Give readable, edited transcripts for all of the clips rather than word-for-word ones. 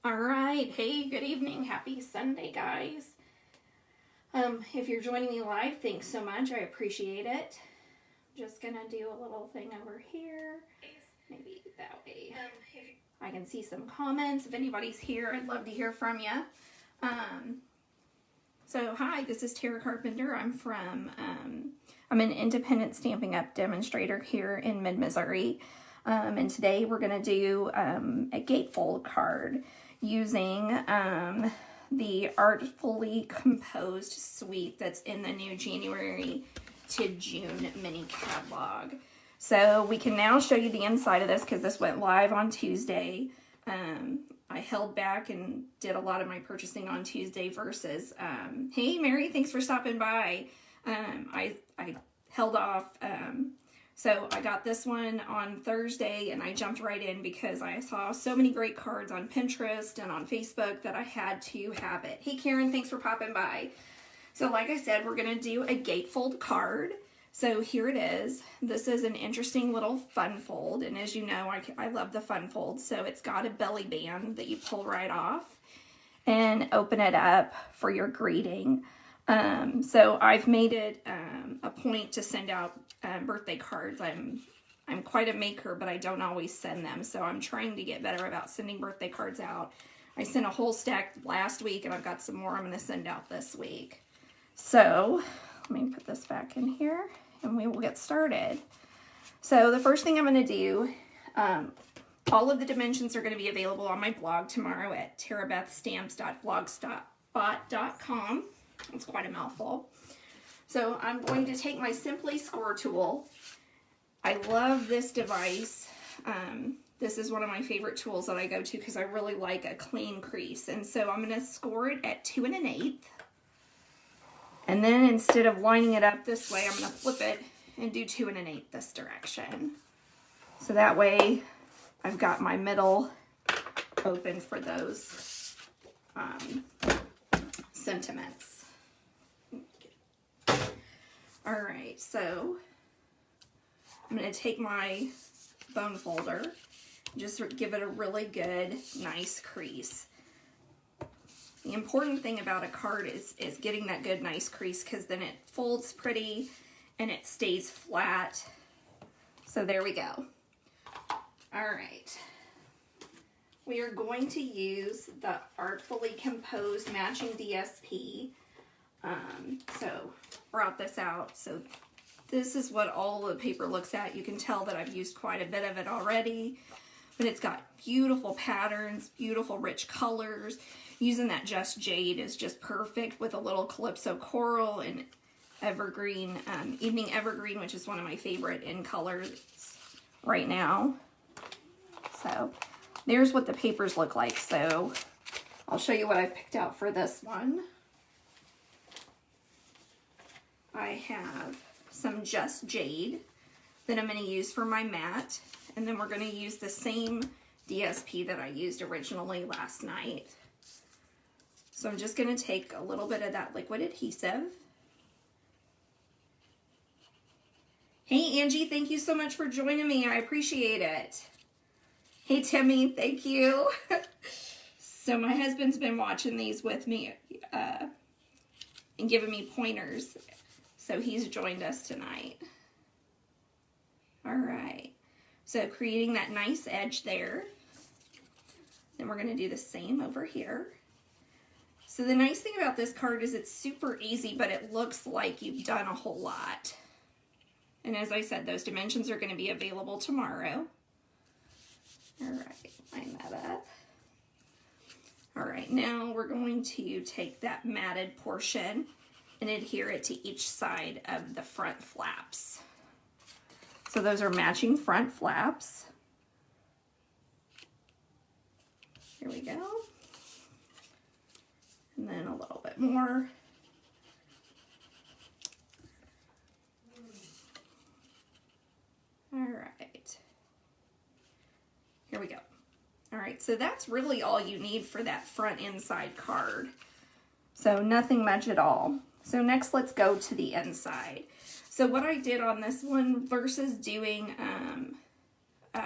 All right. Hey, good evening. Happy Sunday, guys. If you're joining me live, thanks so much. I appreciate it. Just gonna do a little thing over here. Maybe that way I can see some comments. If anybody's here, I'd love to hear from you. So hi, this is Tara Carpenter. I'm an independent Stampin' Up demonstrator here in mid-Missouri. And today we're gonna do a Gatefold card using the Artfully Composed suite that's in the new January to June mini catalog. So we can now show you the inside of this because this went live on Tuesday. I held back and did a lot of my purchasing on Tuesday versus, hey Mary, thanks for stopping by. I held off, so I got this one on Thursday and I jumped right in because I saw so many great cards on Pinterest and on Facebook that I had to have it. Hey Karen, thanks for popping by. So like I said, we're going to do a Gatefold card. So here it is. This is an interesting little fun fold. And as you know, I love the fun fold. So it's got a belly band that you pull right off and open it up for your greeting. So I've made it a point to send out birthday cards. I'm quite a maker, but I don't always send them. So I'm trying to get better about sending birthday cards out. I sent a whole stack last week and I've got some more I'm going to send out this week. So let me put this back in here and we will get started. So the first thing I'm going to do, all of the dimensions are going to be available on my blog tomorrow at tarabethstamps.blogspot.com. It's quite a mouthful. So I'm going to take my Simply Score tool. I love this device. This is one of my favorite tools that I go to because I really like a clean crease. And so I'm going to score it at 2 1/8. And then instead of lining it up this way, I'm going to flip it and do 2 1/8 this direction. So that way I've got my middle open for those sentiments. All right, so I'm going to take my bone folder, just give it a really good, nice crease. The important thing about a card is getting that good, nice crease because then it folds pretty and it stays flat. So there we go. All right. We are going to use the Artfully Composed matching DSP. So brought this out. So this is what all the paper looks at. You can tell that I've used quite a bit of it already, but it's got beautiful patterns, beautiful rich colors. Using that Just Jade is just perfect with a little Calypso Coral and Evergreen, Evening Evergreen, which is one of my favorite in colors right now. So there's what the papers look like. So I'll show you what I've picked out for this one. I have some Just Jade that I'm going to use for my mat. And then we're going to use the same DSP that I used originally last night. So I'm just going to take a little bit of that liquid adhesive. Hey Angie, thank you so much for joining me. I appreciate it. Hey Timmy, thank you. So my husband's been watching these with me and giving me pointers. So he's joined us tonight. All right. So creating that nice edge there. Then we're going to do the same over here. So the nice thing about this card is it's super easy, but it looks like you've done a whole lot. And as I said, those dimensions are going to be available tomorrow. All right, line that up. All right, now we're going to take that matted portion and adhere it to each side of the front flaps. So those are matching front flaps. Here we go. And then a little bit more. All right. Here we go. All right, so that's really all you need for that front inside card. So nothing much at all. So next let's go to the inside. So what I did on this one versus doing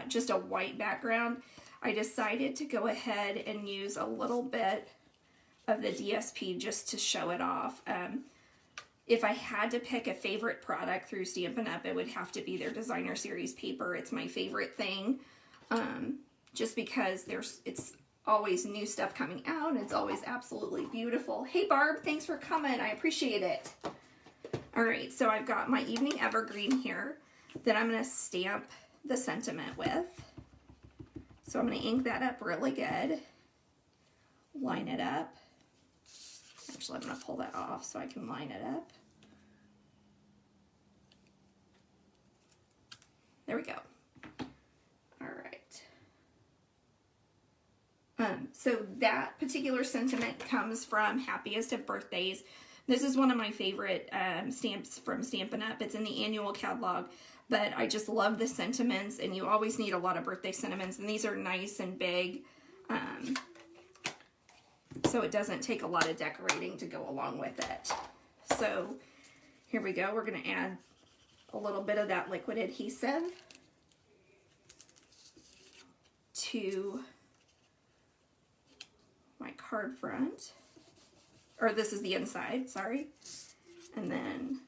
just a white background, I decided to go ahead and use a little bit of the DSP just to show it off. If I had to pick a favorite product through Stampin' Up, it would have to be their Designer Series paper. It's my favorite thing, just because it's always new stuff coming out, and it's always absolutely beautiful. Hey Barb, thanks for coming. I appreciate it. All right, so I've got my Evening Evergreen here that I'm going to stamp the sentiment with. So I'm going to ink that up really good. Line it up. Actually, I'm going to pull that off so I can line it up. There we go. All right. So that particular sentiment comes from Happiest of Birthdays. This is one of my favorite stamps from Stampin' Up. It's in the annual catalog, but I just love the sentiments, and you always need a lot of birthday sentiments, and these are nice and big. So it doesn't take a lot of decorating to go along with it. So here we go. We're going to add a little bit of that liquid adhesive to my card front. Or this is the inside, sorry. And then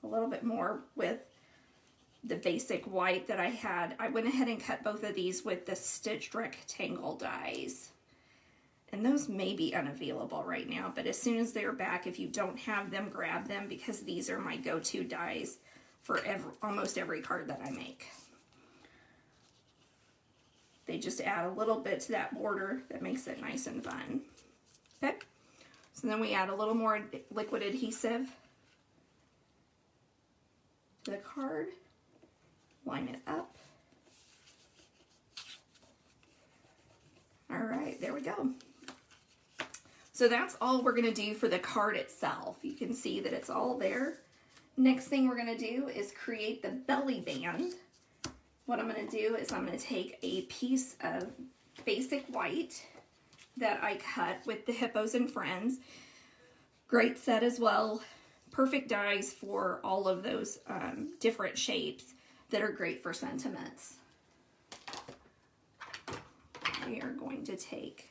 a little bit more with the basic white that I had. I went ahead and cut both of these with the stitched rectangle dies. And those may be unavailable right now, but as soon as they're back, if you don't have them, grab them, because these are my go-to dies for almost every card that I make. They just add a little bit to that border that makes it nice and fun. Okay, so then we add a little more liquid adhesive to the card, line it up. All right, there we go. So that's all we're going to do for the card itself. You can see that it's all there. Next thing we're going to do is create the belly band. What I'm going to do is I'm going to take a piece of basic white that I cut with the Hippos and Friends. Great set as well. Perfect dies for all of those different shapes that are great for sentiments. We are going to take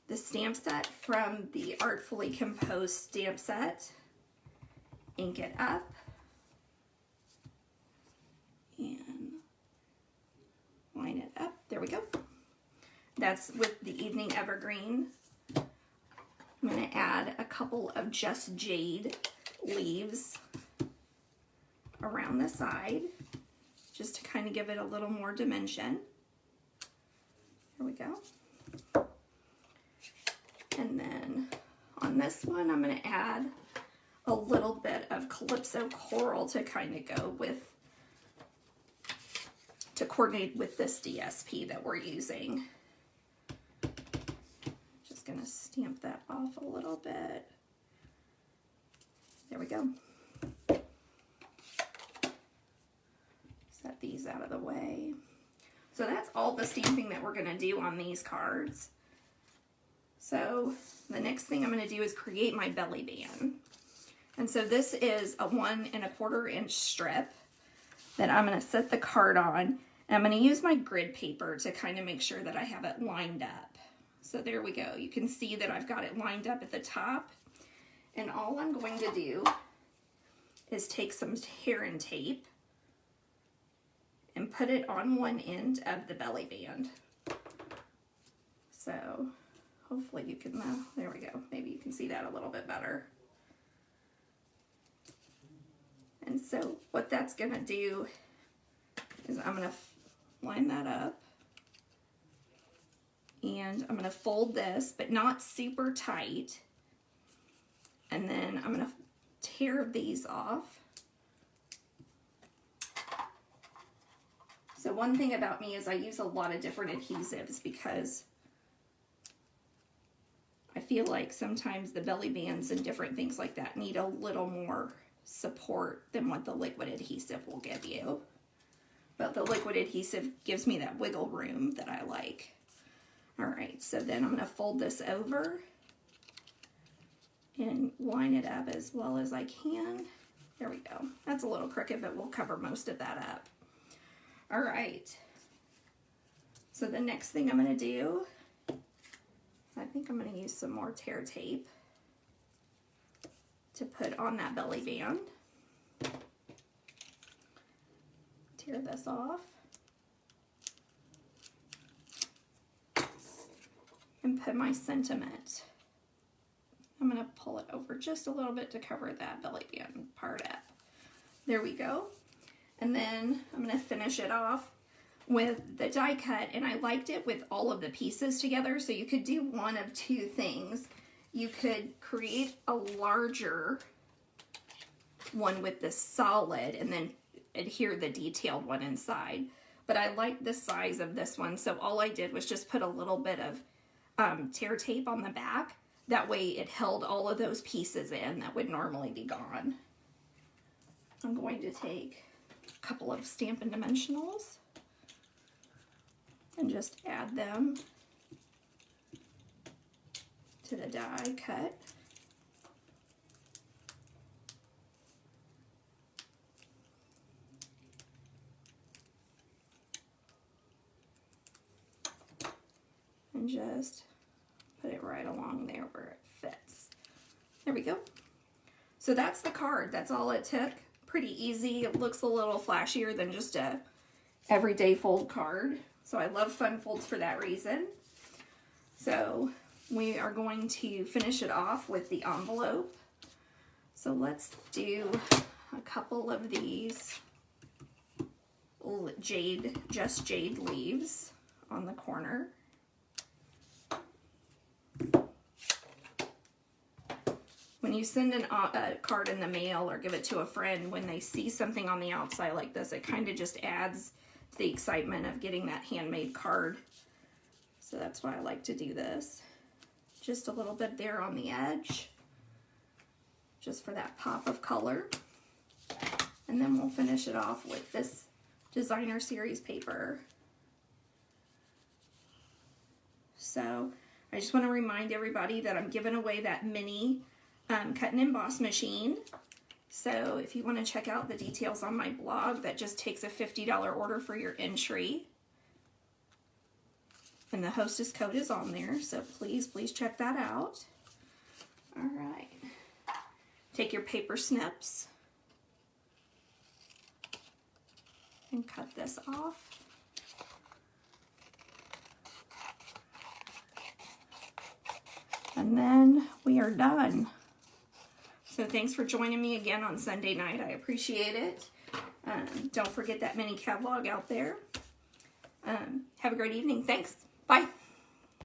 the stamp set from the Artfully Composed stamp set, ink it up, and line it up. There we go. That's with the Evening Evergreen. I'm going to add a couple of Just Jade leaves around the side, just to kind of give it a little more dimension. There we go. And then on this one, I'm going to add a little bit of Calypso Coral to kind of go with, to coordinate with this DSP that we're using. Just going to stamp that off a little bit. There we go. Set these out of the way. So that's all the stamping that we're going to do on these cards. So the next thing I'm going to do is create my belly band. And so this is a 1 1/4 inch strip that I'm going to set the card on. And I'm going to use my grid paper to kind of make sure that I have it lined up. So there we go. You can see that I've got it lined up at the top. And all I'm going to do is take some tear and tape and put it on one end of the belly band. So hopefully you can, there we go. Maybe you can see that a little bit better. And so what that's going to do is I'm going to line that up. And I'm going to fold this, but not super tight. And then I'm going to tear these off. So one thing about me is I use a lot of different adhesives because I feel like sometimes the belly bands and different things like that need a little more support than what the liquid adhesive will give you. But the liquid adhesive gives me that wiggle room that I like. All right, so then I'm going to fold this over and line it up as well as I can. There we go. That's a little crooked, but we'll cover most of that up. All right. So the next thing I'm going to do, I think I'm going to use some more tear tape to put on that belly band. Tear this off. And put my sentiment. I'm going to pull it over just a little bit to cover that belly band part up. There we go. And then I'm going to finish it off with the die cut, and I liked it with all of the pieces together, so you could do one of two things. You could create a larger one with the solid and then adhere the detailed one inside. But I like the size of this one, so all I did was just put a little bit of tear tape on the back. That way it held all of those pieces in that would normally be gone. I'm going to take a couple of Stampin' Dimensionals and just add them to the die cut. And just put it right along there where it fits. There we go. So that's the card. That's all it took. Pretty easy. It looks a little flashier than just a everyday fold card. So I love fun folds for that reason. So we are going to finish it off with the envelope. So let's do a couple of these jade leaves on the corner. When you send a card in the mail or give it to a friend, when they see something on the outside like this, it kind of just adds to the excitement of getting that handmade card. So that's why I like to do this. Just a little bit there on the edge, just for that pop of color. And then we'll finish it off with this designer series paper. So I just want to remind everybody that I'm giving away that mini cut and emboss machine. So if you want to check out the details on my blog, that just takes a $50 order for your entry. And the hostess code is on there, so please check that out. All right. Take your paper snips and cut this off. And then we are done. So thanks for joining me again on Sunday night. I appreciate it. Don't forget that mini catalog out there. Have a great evening. Thanks. Bye.